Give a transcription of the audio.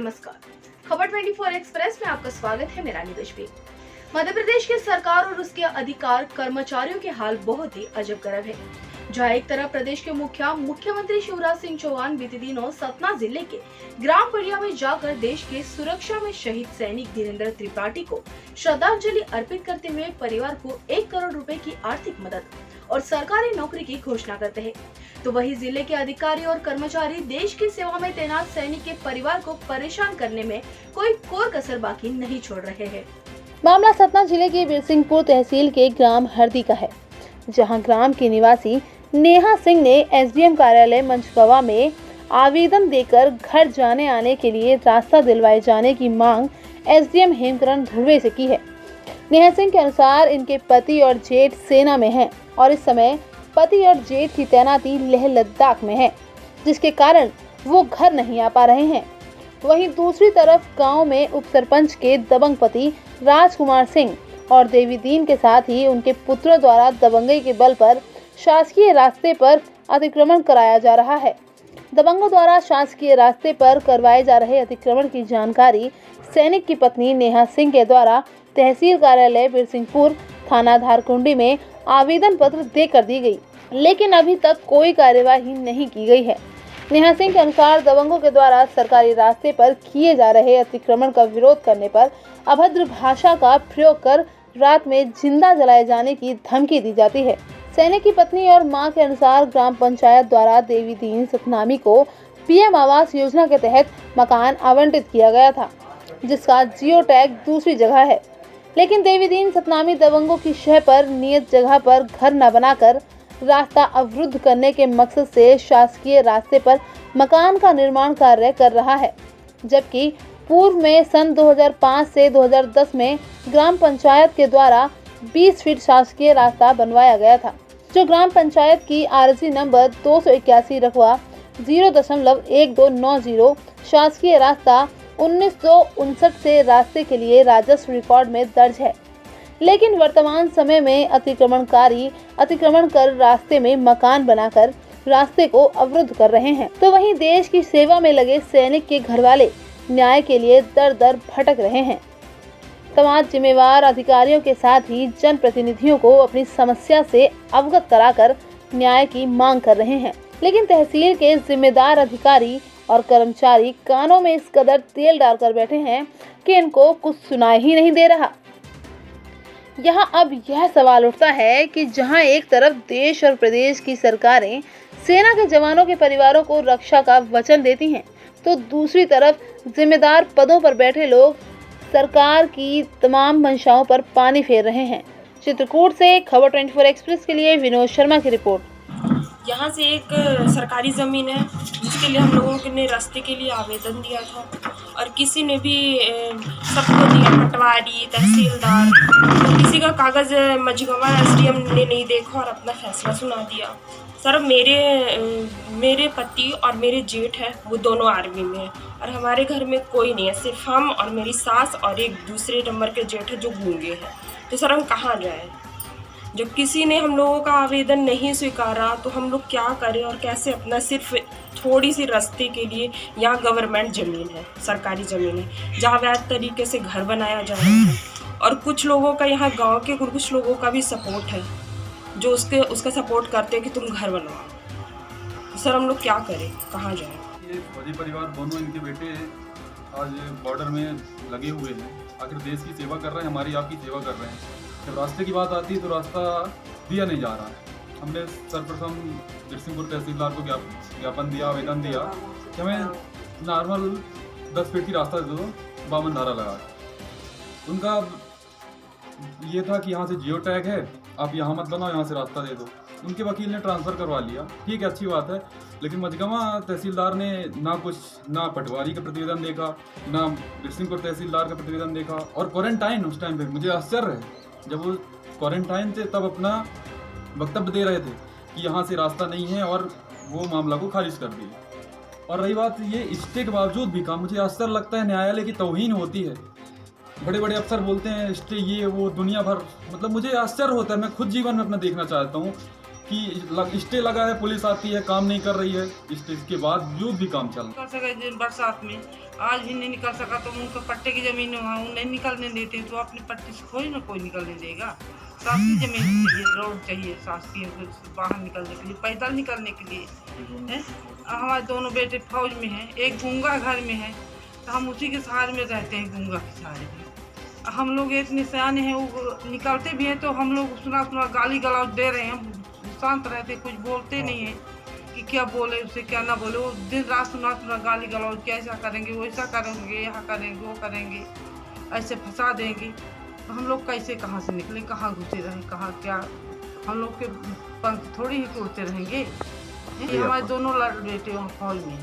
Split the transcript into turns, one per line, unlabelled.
नमस्कार। खबर 24 एक्सप्रेस में आपका स्वागत है। मेरा निवेश। मध्य प्रदेश की सरकार और उसके अधिकार कर्मचारियों के हाल बहुत ही अजब-गरीब है। जहां एक तरफ प्रदेश के मुख्यमंत्री शिवराज सिंह चौहान बीते दिनों सतना जिले के ग्राम पड़िया में जाकर देश के सुरक्षा में शहीद सैनिक धीरेन्द्र त्रिपाठी को श्रद्धांजलि अर्पित करते हुए परिवार को 1 करोड़ रुपए की आर्थिक मदद और सरकारी नौकरी की घोषणा करते हैं, तो वही जिले के अधिकारी और कर्मचारी देश की सेवा में तैनात सैनिक के परिवार को परेशान करने में कोई कोर कसर बाकी नहीं छोड़ रहे हैं।
मामला सतना जिले के बिरसिंहपुर तहसील के ग्राम हरदी का है, जहां ग्राम की निवासी नेहा सिंह ने एसडीएम कार्यालय मंचगवा में आवेदन देकर घर जाने आने के लिए रास्ता दिलवाए जाने की मांग एसडीएम हेमकरण धुर्वे से की है। नेहा सिंह के अनुसार इनके पति और जेठ सेना में हैं और इस समय पति और जेठ की तैनाती लेह लद्दाख में है, जिसके कारण वो घर नहीं आ पा रहे हैं। वहीं दूसरी तरफ गांव में उप सरपंच के दबंग पति राजकुमार सिंह और देवी दीन के साथ ही उनके पुत्रों द्वारा दबंगई के बल पर शासकीय रास्ते पर अतिक्रमण कराया जा रहा है। दबंगों द्वारा शासकीय रास्ते पर करवाए जा रहे अतिक्रमण की जानकारी सैनिक की पत्नी नेहा सिंह के द्वारा तहसील कार्यालय बिरसिंहपुर थाना धारकुंडी में आवेदन पत्र देकर दी गई, लेकिन अभी तक कोई कार्यवाही नहीं की गई है। नेहा सिंह के अनुसार दबंगों के द्वारा सरकारी रास्ते पर किए जा रहे अतिक्रमण का विरोध करने पर अभद्र भाषा का प्रयोग कर रात में जिंदा जलाए जाने की धमकी दी जाती है। सैनिक की पत्नी और मां के अनुसार ग्राम पंचायत द्वारा देवी दीन सतनामी को पीएम आवास योजना के तहत मकान आवंटित किया गया था, जिसका जियो टैग दूसरी जगह है, लेकिन देवी दीन सतनामी दबंगों की शह पर नियत जगह पर घर न बनाकर रास्ता अवरुद्ध करने के मकसद से शासकीय रास्ते पर मकान का निर्माण कार्य कर रहा है, जबकि पूर्व में सन 2005 से 2010 में ग्राम पंचायत के द्वारा 20 फीट शासकीय रास्ता बनवाया गया था, जो ग्राम पंचायत की आरजी नंबर 281 रकवा 0.1290 शासकीय रास्ता 1959 से रास्ते के लिए राजस्व रिकॉर्ड में दर्ज है। लेकिन वर्तमान समय में अतिक्रमणकारी अतिक्रमण कर रास्ते में मकान बनाकर रास्ते को अवरुद्ध कर रहे हैं, तो वहीं देश की सेवा में लगे सैनिक के घरवाले न्याय के लिए दर दर भटक रहे हैं। तमाम जिम्मेवार अधिकारियों के साथ ही जनप्रतिनिधियों को अपनी समस्या से अवगत कराकर न्याय की मांग कर रहे हैं, लेकिन तहसील के जिम्मेदार अधिकारी और कर्मचारी कानों में इस कदर तेल डालकर बैठे हैं कि इनको कुछ सुनाई ही नहीं दे रहा। यहाँ अब यह सवाल उठता है कि जहाँ एक तरफ देश और प्रदेश की सरकारें सेना के जवानों के परिवारों को रक्षा का वचन देती हैं, तो दूसरी तरफ जिम्मेदार पदों पर बैठे लोग सरकार की तमाम मंशाओं पर पानी फेर रहे हैं। चित्रकूट से खबर 24 एक्सप्रेस के लिए विनोद शर्मा की रिपोर्ट।
यहाँ से एक सरकारी ज़मीन है जिसके लिए हम लोगों ने रास्ते के लिए आवेदन दिया था और किसी ने भी सबको दिया, पटवारी, तहसीलदार, तो किसी का कागज़ मझगवा एसडीएम ने नहीं देखा और अपना फैसला सुना दिया। सर मेरे पति और मेरे जेठ है, वो दोनों आर्मी में है और हमारे घर में कोई नहीं है, सिर्फ हम और मेरी सास और एक दूसरे नंबर के जेठ है जो गूंगे हैं। तो सर हम कहाँ जाएँ? जब किसी ने हम लोगों का आवेदन नहीं स्वीकारा तो हम लोग क्या करें और कैसे अपना सिर्फ थोड़ी सी रास्ते के लिए, यहाँ गवर्नमेंट ज़मीन है, सरकारी ज़मीन है जहाँ वैध तरीके से घर बनाया जा रहा है और कुछ लोगों का, यहाँ गांव के कुछ लोगों का भी सपोर्ट है जो उसका सपोर्ट करते हैं कि तुम घर बनवाओ। सर हम लोग क्या करें, कहाँ जाएँ?
ये फौजी परिवार दोनों इनके बेटे आज बॉर्डर में लगे हुए हैं, आखिर देश की सेवा कर रहे हैं, हमारी आपकी सेवा कर रहे हैं। जब रास्ते की बात आती है तो रास्ता दिया नहीं जा रहा है। हमने सर्वप्रथम बिरसिंहपुर तहसीलदार को ज्ञापन दिया, आवेदन दिया कि हमें नॉर्मल 10 फीट की रास्ता दे दो, 52 धारा लगा। उनका ये था कि यहाँ से जियो टैग है, आप यहाँ मत बनाओ, यहाँ से रास्ता दे दो। उनके वकील ने ट्रांसफ़र करवा लिया, ठीक है, अच्छी बात है, लेकिन मझगवा तहसीलदार ने ना पटवारी का प्रतिवेदन देखा, ना बिरसिंहपुर तहसीलदार का प्रतिवेदन देखा। और क्वारंटाइन उस टाइम पे मुझे आश्चर्य है, जब वो क्वारंटाइन थे तब अपना वक्तव्य दे रहे थे कि यहाँ से रास्ता नहीं है और वो मामला को खारिज कर दिया। और रही बात ये स्टे के बावजूद भी का मुझे आश्चर्य लगता है, न्यायालय की तौहीन होती है। बड़े बड़े अफसर बोलते हैं स्टे ये वो दुनिया भर, मतलब मुझे आश्चर्य होता है। मैं खुद जीवन में अपना देखना चाहता हूँ कि स्टे लगा है, पुलिस आती है, काम नहीं कर रही है, इसके बावजूद भी काम चल रहा है।
निकल सके बरसात में, आज भी नहीं निकल सका तो उनका पट्टे की जमीन वहाँ नहीं निकलने देते, तो अपनी पट्टी से थोड़ी ना कोई निकलने देगा। शासकीय जमीन चाहिए, रोड चाहिए शासकीय, बाहर निकलने के लिए, पैदल निकलने के लिए है। हमारे दोनों बेटे फौज में हैं, एक गूंगा घर में है, तो हम उसी के सहारे में रहते हैं, गूंगा के सहारे में। हम लोग इतने सयाने हैं, वो निकलते भी हैं तो हम लोग सुना गाली गलौज दे रहे हैं, हम शांत रहते, कुछ बोलते नहीं है कि क्या बोले उसे क्या ना बोले। वो दिन रात सुना गाली गलौज, क्या ऐसा करेंगे, वो ऐसा करेंगे, यहाँ करेंगे, वो करेंगे, ऐसे फंसा देंगे। तो हम लोग कैसे कहाँ से निकले, कहाँ घुसे रहे, कहाँ क्या, हम लोग के पंख थोड़ी ही तोड़ते रहेंगे। ये हमारे दोनों बेटे वहाँ फौज में हैं।